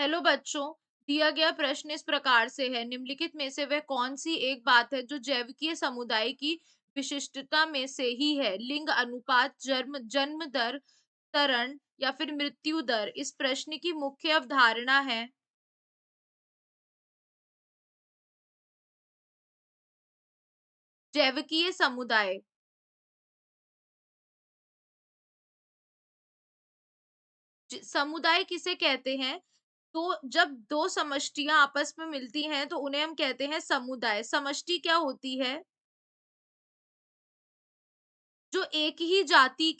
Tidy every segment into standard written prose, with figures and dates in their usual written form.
Hello बच्चों। दिया गया प्रश्न इस प्रकार से है, निम्नलिखित में से वह कौन सी एक बात है जो जैविकीय समुदाय की विशिष्टता में से ही है? लिंग अनुपात, जन्म जन्म दर, तरण या फिर मृत्यु दर? इस प्रश्न की मुख्य अवधारणा है जैविकीय समुदाय। समुदाय किसे कहते हैं? तो जब दो समष्टियां आपस में मिलती हैं तो उन्हें हम कहते हैं समुदाय। समष्टि क्या होती है? जो एक ही जाति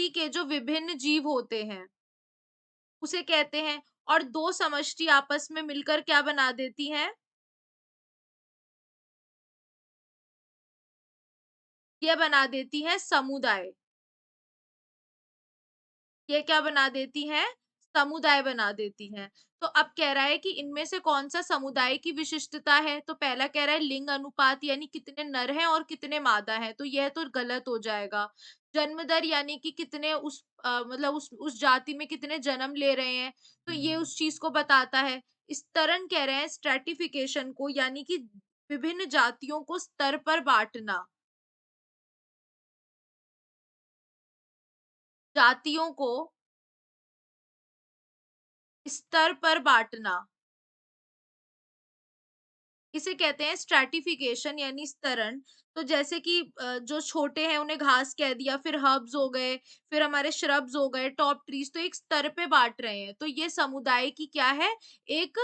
के जो विभिन्न जीव होते हैं उसे कहते हैं। और दो समष्टि आपस में मिलकर क्या बना देती हैं? ये बना देती हैं समुदाय। ये क्या बना देती हैं? समुदाय बना देती हैं। तो अब कह रहा है कि इनमें से कौन-सा समुदाय की विशिष्टता है? तो पहला कह रहा है लिंग अनुपात, यानी कितने नर हैं और कितने मादा हैं, तो यह तो गलत हो जाएगा। जन्म दर यानी कि कितने मतलब उस जाति में कितने जन्म ले रहे हैं, तो ये उस चीज़ को बताता है। स्तरण कह रहे हैं स्ट्रैटिफिकेशन को, यानी कि विभिन्न जातियों को स्तर पर बाँटना। जातियों को स्तर पर बाँटना, इसे कहते हैं स्ट्रैटिफिकेशन यानी स्तरण। तो जैसे कि जो छोटे हैं उन्हें घास कह दिया, फिर हर्ब्स हो गए, फिर हमारे श्रब्स हो गए, टॉप ट्रीज, तो एक स्तर पे बाँट रहे हैं। तो ये समुदाय की क्या है? एक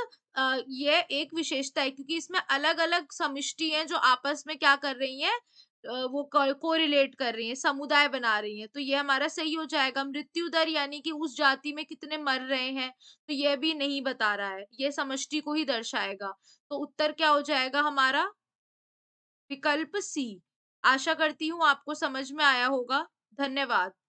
ये एक विशेषता है, क्योंकि इसमें अलग-अलग समष्टि हैं जो आपस में क्या कर रही हैं? वो कोरिलेट कर रही हैं, समुदाय बना रही हैं। तो ये हमारा सही हो जाएगा। मृत्यु दर यानी कि उस जाति में कितने मर रहे हैं, तो ये भी नहीं बता रहा है, ये समष्टि को ही दर्शाएगा। तो उत्तर क्या हो जाएगा हमारा? विकल्प सी। आशा करती हूँ आपको समझ में आया होगा। धन्यवाद।